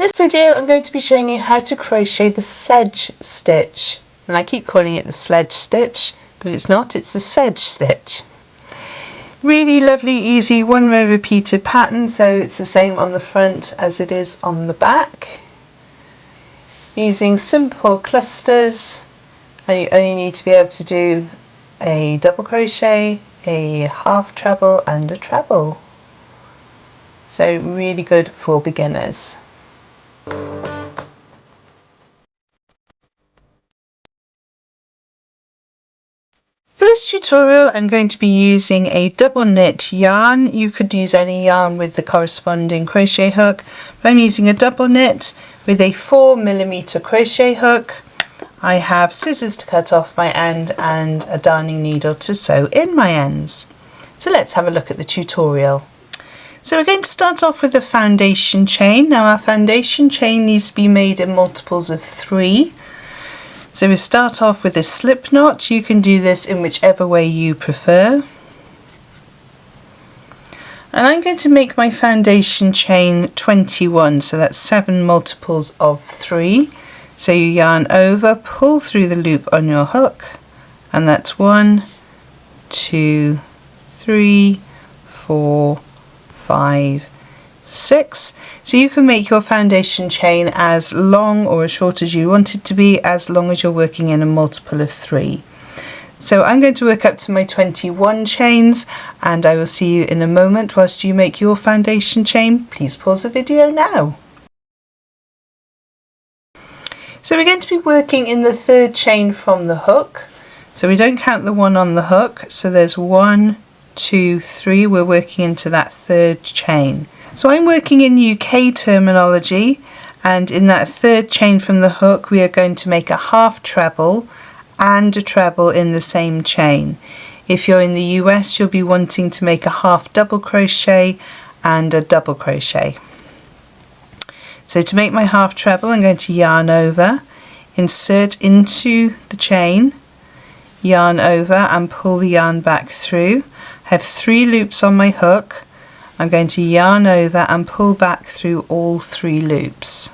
this video I'm going to be showing you how to crochet the sedge stitch, and I keep calling it the sledge stitch, but it's not, it's the sedge stitch. Really lovely, easy, one row repeated pattern, so it's the same on the front as it is on the back. Using simple clusters, and you only need to be able to do a double crochet, a half treble and a treble. So really good for beginners. For this tutorial I'm going to be using a double knit yarn. You could use any yarn with the corresponding crochet hook, but I'm using a double knit with a 4mm crochet hook. I have scissors to cut off my end and a darning needle to sew in my ends. So let's have a look at the tutorial. So we're going to start off with the foundation chain. Now our foundation chain needs to be made in multiples of 3. So we start off with a slip knot. You can do this in whichever way you prefer. And I'm going to make my foundation chain 21, so that's 7 multiples of 3. So you yarn over, pull through the loop on your hook, and that's 1, 2, 3, 4, 5, 6. So you can make your foundation chain as long or as short as you want it to be, as long as you're working in a multiple of 3. So I'm going to work up to my 21 chains, and I will see you in a moment whilst you make your foundation chain. Please pause the video now. So we're going to be working in the 3rd chain from the hook. So we don't count the one on the hook. So there's 1, 2, 3. We're working into that 3rd chain. So I'm working in UK terminology, and in that 3rd chain from the hook we are going to make a half treble and a treble in the same chain. If you're in the US, you'll be wanting to make a half double crochet and a double crochet. So to make my half treble, I'm going to yarn over, insert into the chain, yarn over and pull the yarn back through. I have 3 loops on my hook. I'm going to yarn over and pull back through all 3 loops.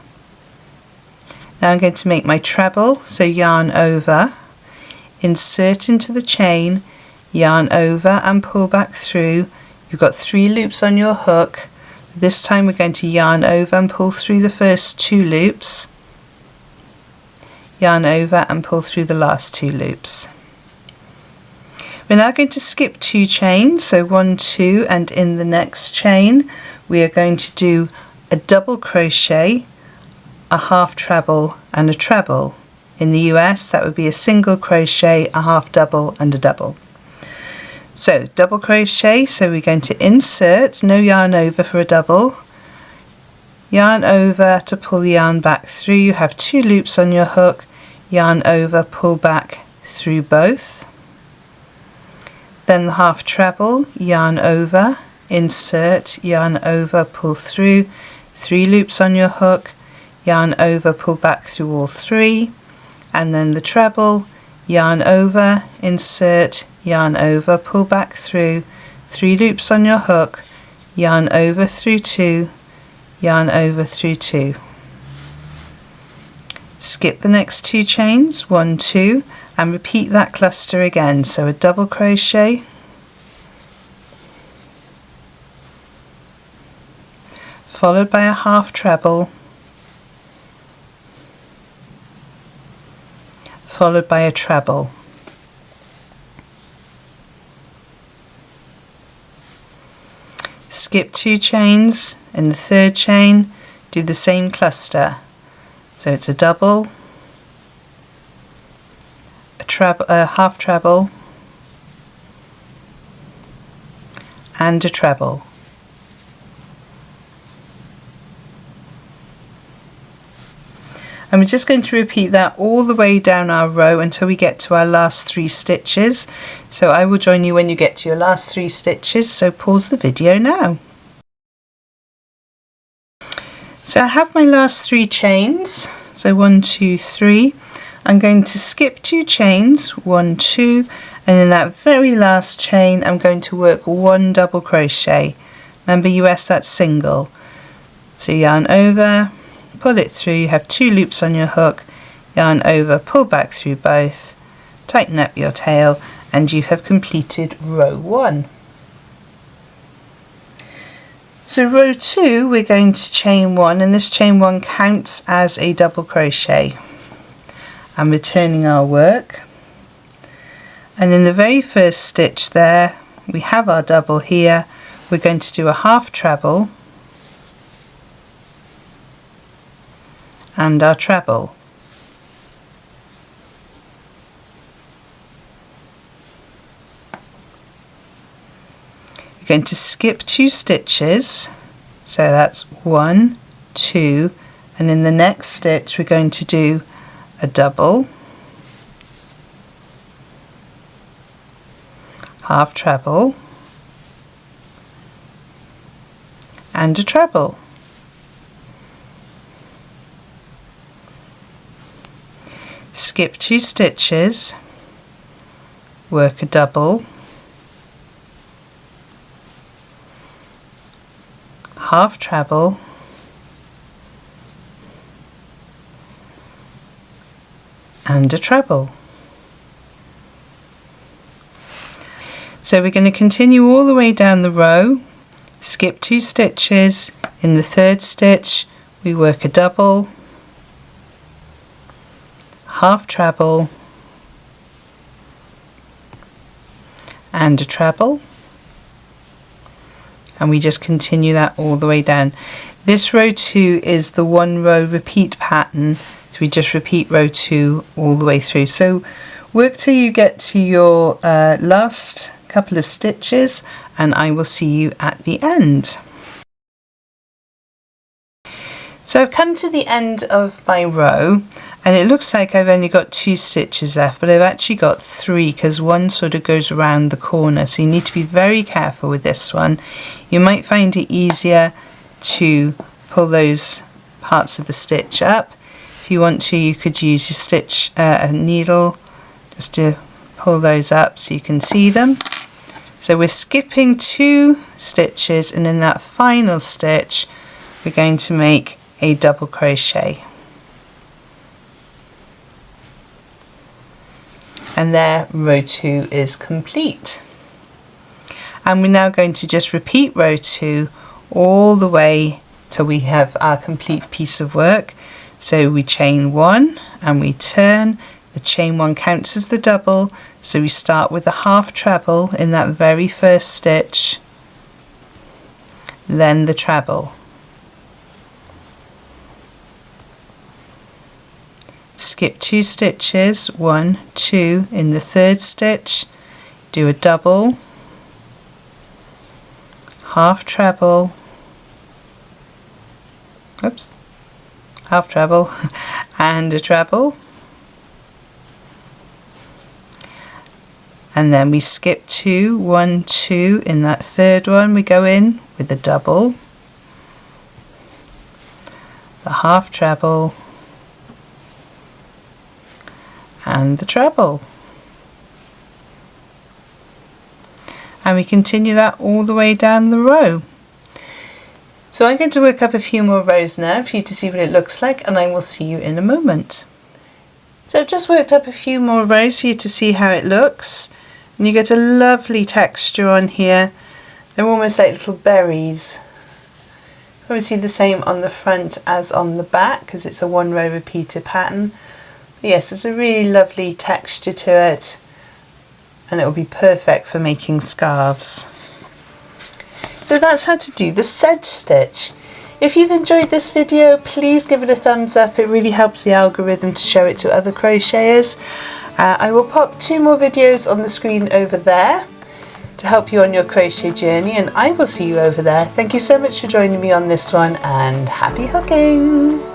Now I'm going to make my treble, so yarn over, insert into the chain, yarn over and pull back through. You've got 3 loops on your hook. This time we're going to yarn over and pull through the first 2 loops, yarn over and pull through the last 2 loops. We're now going to skip 2 chains, so 1, 2, and in the next chain we are going to do a double crochet, a half treble and a treble. In the US that would be a single crochet, a half double and a double. So double crochet, so we're going to insert, no yarn over for a double, yarn over to pull the yarn back through. You have 2 loops on your hook, yarn over, pull back through both. Then the half treble, yarn over, insert, yarn over, pull through, 3 loops on your hook, yarn over, pull back through all 3, and then the treble, yarn over, insert, yarn over, pull back through, 3 loops on your hook, yarn over through 2, yarn over through 2. Skip the next 2 chains, 1, 2, and repeat that cluster again. So a double crochet, followed by a half treble, followed by a treble. Skip 2 chains, in the 3rd chain do the same cluster. So it's a double, a half treble and a treble. And we're just going to repeat that all the way down our row until we get to our last 3 stitches. So I will join you when you get to your last 3 stitches, so pause the video now. So I have my last 3 chains, so 1, 2, 3. I'm going to skip 2 chains, 1, 2, and in that very last chain I'm going to work 1 double crochet. Remember US, that's single. So yarn over, pull it through, you have 2 loops on your hook, yarn over, pull back through both, tighten up your tail, and you have completed row 1. So row 2 we're going to chain 1, and this chain 1 counts as a double crochet. I'm returning our work, and in the very first stitch there we have our double here. We're going to do a half treble and our treble. We're going to skip 2 stitches, so that's 1, 2, and in the next stitch we're going to do a double, half treble, and a treble. Skip 2 stitches, work a double, half treble, and a treble. So we're going to continue all the way down the row, skip 2 stitches, in the third stitch we work a double, half treble, and a treble, and we just continue that all the way down. This row 2 is the 1 row repeat pattern, so we just repeat row 2 all the way through. So work till you get to your last couple of stitches, and I will see you at the end. So I've come to the end of my row, and it looks like I've only got 2 stitches left, but I've actually got 3 because one sort of goes around the corner, so you need to be very careful with this one. You might find it easier to pull those parts of the stitch up. If you want to, you could use your stitch a needle just to pull those up so you can see them. So we're skipping 2 stitches, and in that final stitch we're going to make a double crochet. And there, row 2 is complete. And we're now going to just repeat row 2 all the way till we have our complete piece of work. So we chain 1 and we turn. The chain 1 counts as the double, so we start with a half treble in that very first stitch, then the treble. Skip 2 stitches, 1, 2, in the third stitch, do a double, half treble, oops, half treble, and a treble. And then we skip 2, 1, 2, in that third one we go in with a double, the half treble, and the treble. And we continue that all the way down the row. So I'm going to work up a few more rows now for you to see what it looks like, and I will see you in a moment. So I've just worked up a few more rows for you to see how it looks, and you get a lovely texture on here. They're almost like little berries. Obviously the same on the front as on the back because it's a 1 row repeated pattern. But yes, it's a really lovely texture to it, and it will be perfect for making scarves. So that's how to do the sedge stitch. If you've enjoyed this video, please give it a thumbs up. It really helps the algorithm to show it to other crocheters. I will pop 2 more videos on the screen over there to help you on your crochet journey, and I will see you over there. Thank you so much for joining me on this one, and happy hooking!